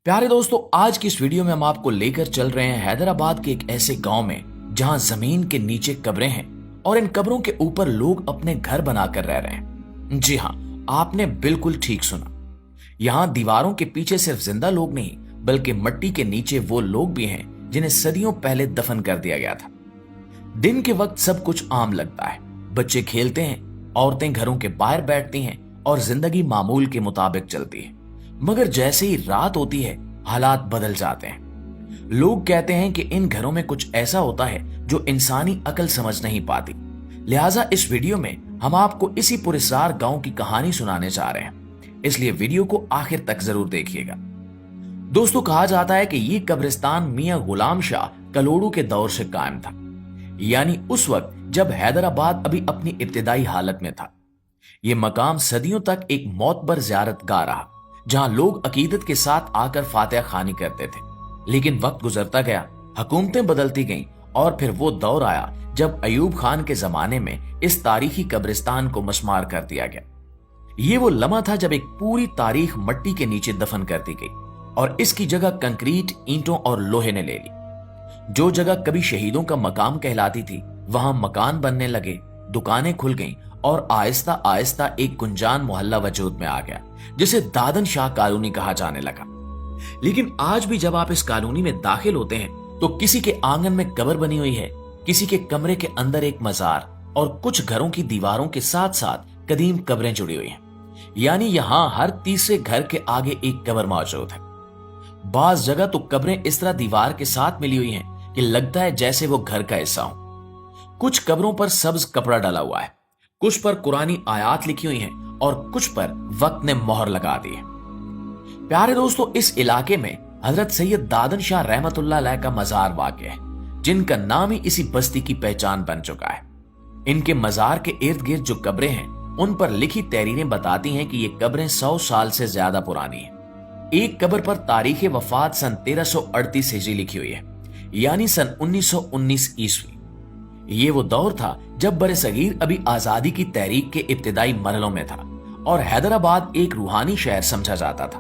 प्यारे दोस्तों, आज की इस वीडियो में हम आपको लेकर चल रहे हैं हैदराबाद के एक ऐसे गांव में जहां जमीन के नीचे कब्रें हैं और इन कब्रों के ऊपर लोग अपने घर बनाकर रह रहे हैं। जी हां, आपने बिल्कुल ठीक सुना। यहां दीवारों के पीछे सिर्फ जिंदा लोग नहीं बल्कि मिट्टी के नीचे वो लोग भी हैं जिन्हें सदियों पहले दफन कर दिया गया था। दिन के वक्त सब कुछ आम लगता है, बच्चे खेलते हैं, औरतें घरों के बाहर बैठती हैं और जिंदगी मामूल के मुताबिक चलती है। मगर जैसे ही रात होती है हालात बदल जाते हैं। लोग कहते हैं कि इन घरों में कुछ ऐसा होता है जो इंसानी अकल समझ नहीं पाती। लिहाजा इस वीडियो में हम आपको इसी पुरस्कार गांव की कहानी सुनाने जा रहे हैं, इसलिए वीडियो को आखिर तक जरूर देखिएगा। दोस्तों, कहा जाता है कि ये कब्रिस्तान मियां गुलाम शाह कलोड़ू के दौर से कायम था, यानी उस वक्त जब हैदराबाद अभी अपनी इब्तिदाई हालत में था। ये मकाम सदियों तक एक मोतबर ज़ियारतगाह रहा, जहां लोग अकीदत के साथ आकर फातिहा खानी करते थे। लेकिन वक्त गुजरता गया, हुकूमतें बदलती गईं और फिर वो दौर आया जब अयूब खान के जमाने में इस तारीखी कब्रिस्तान को मस्मार कर दिया गया। ये वो लम्हा था जब एक पूरी तारीख मिट्टी के नीचे दफन कर दी गई और इसकी जगह कंक्रीट, ईंटों और लोहे ने ले ली। जो जगह कभी शहीदों का मकाम कहलाती थी, वहां मकान बनने लगे, दुकानें खुल गईं और आहिस्ता आहिस्ता एक गुंजान मोहल्ला वजूद में आ गया, जिसे दादन शाह कॉलोनी कहा जाने लगा। लेकिन आज भी जब आप इस कॉलोनी में दाखिल होते हैं तो किसी के आंगन में कब्र बनी हुई है, किसी के कमरे के अंदर एक मजार और कुछ घरों की दीवारों के साथ साथ कदीम कब्रें जुड़ी हुई हैं। यानी यहां हर तीसरे घर के आगे एक कब्र मौजूद है। बाज जगह तो कब्रें इस तरह दीवार के साथ मिली हुई हैं कि लगता है जैसे वो घर का हिस्सा हो। कुछ कब्रों पर सब्ज कपड़ा डाला हुआ है, कुछ पर कुरानी आयात लिखी हुई हैं और कुछ पर वक्त ने मोहर लगा दी है। प्यारे दोस्तों, इस इलाके में हजरत सैयद दादन शाह रहमतुल्लाह अलैह का मजार वाक़ है, जिनका नाम ही इसी बस्ती की पहचान बन चुका है। इनके मजार के इर्द गिर्द जो कब्रें हैं, उन पर लिखी तहरीरें बताती हैं कि ये कब्रें 100 साल से ज्यादा पुरानी हैं। एक कब्र पर तारीख वफात सन 1338 हिजरी लिखी हुई है, यानी सन 1919 ईस्वी। ये वो दौर था जब बरे सगीर अभी आजादी की तहरीक के इब्तिदाई मरहलों में था और हैदराबाद एक रूहानी शहर समझा जाता था।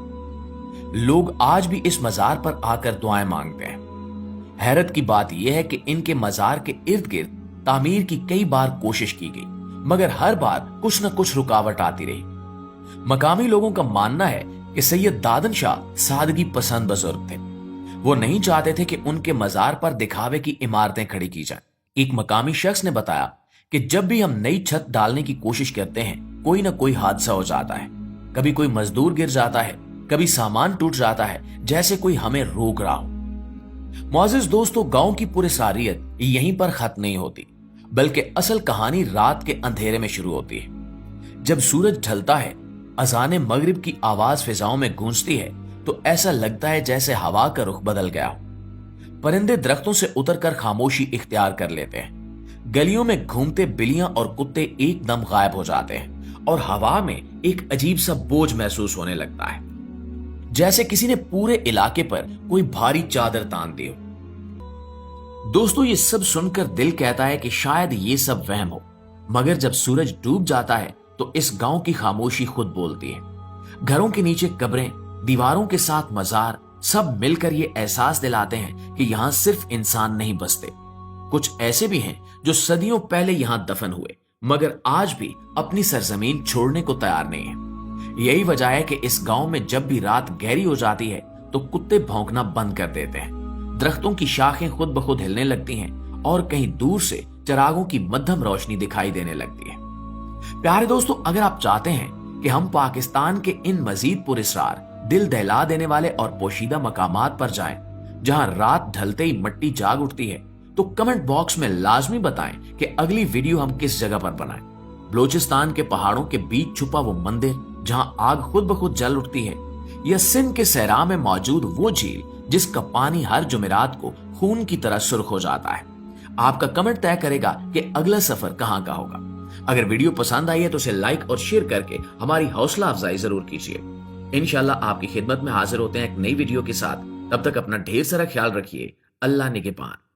लोग आज भी इस मजार पर आकर दुआएं मांगते हैं। हैरत की बात यह है कि इनके मजार के इर्द गिर्द तामीर की कई बार कोशिश की गई, मगर हर बार कुछ न कुछ रुकावट आती रही। मकामी लोगों का मानना है कि सैयद दादन शाह सादगी पसंद बुजुर्ग थे। वो नहीं चाहते थे कि उनके मजार पर दिखावे की इमारतें खड़ी की जाए। एक मकामी शख्स ने बताया कि जब भी हम नई छत डालने की कोशिश करते हैं, कोई ना कोई हादसा हो जाता है। कभी कोई मजदूर गिर जाता है, कभी सामान टूट जाता है, जैसे कोई हमें रोक रहा हो। मुअज़्ज़िज़ दोस्तों, गांव की पूरी सारियत यहीं पर खत्म नहीं होती, बल्कि असल कहानी रात के अंधेरे में शुरू होती है। जब सूरज ढलता है, अज़ाने मगरिब की आवाज फिजाओं में गूंजती है तो ऐसा लगता है जैसे हवा का रुख बदल गया हो। परिंदे दरख्तों से उतरकर खामोशी इख्तियार कर लेते हैं। गलियों में घूमते बिल्लियां और कुत्ते एकदम गायब हो जाते हैं और हवा में एक अजीब सा बोझ महसूस होने लगता है, जैसे किसी ने पूरे इलाके पर कोई भारी चादर तान दी हो। दोस्तों, ये सब सुनकर दिल कहता है कि शायद ये सब वहम हो, मगर जब सूरज डूब जाता है तो इस गांव की खामोशी खुद बोलती है। घरों के नीचे कब्रें, दीवारों के साथ मजार, सब मिलकर ये एहसास दिलाते हैं कि यहां सिर्फ इंसान नहीं बसते। कुछ ऐसे भी हैं जो सदियों पहले यहां दफन हुए, मगर आज भी अपनी सरजमीन छोड़ने को तैयार नहीं है। यही वजह है कि इस गांव में जब भी रात गहरी हो जाती है तो कुत्ते भौंकना बंद कर देते हैं, दरख्तों की शाखें खुद ब खुद हिलने लगती हैं और कहीं दूर से चिरागों की मध्यम रोशनी दिखाई देने लगती है। प्यारे दोस्तों, अगर आप चाहते हैं कि हम पाकिस्तान के इन मजीद पुरस्कार, दिल दहला देने वाले और पोशीदा मकामात पर जाएं, जहां रात ढलते ही मिट्टी जाग उठती है, तो कमेंट बॉक्स में लाजमी बताएं कि अगली वीडियो हम किस जगह पर बनाएं। बलूचिस्तान के पहाड़ों के बीच छुपा वो मंदिर जहां आग खुद ब खुद जल उठती है, या सिंध के सहरा में मौजूद वो झील जिसका पानी हर जुमेरात को खून की तरह सुर्ख हो जाता है। आपका कमेंट तय करेगा कि अगला सफर कहां का होगा। अगर वीडियो पसंद आई है तो उसे लाइक और शेयर करके हमारी हौसला अफजाई जरूर कीजिए। इंशाल्लाह आपकी खिदमत में हाजिर होते हैं एक नई वीडियो के साथ। तब तक अपना ढेर सारा ख्याल रखिए। अल्लाह निगहबान।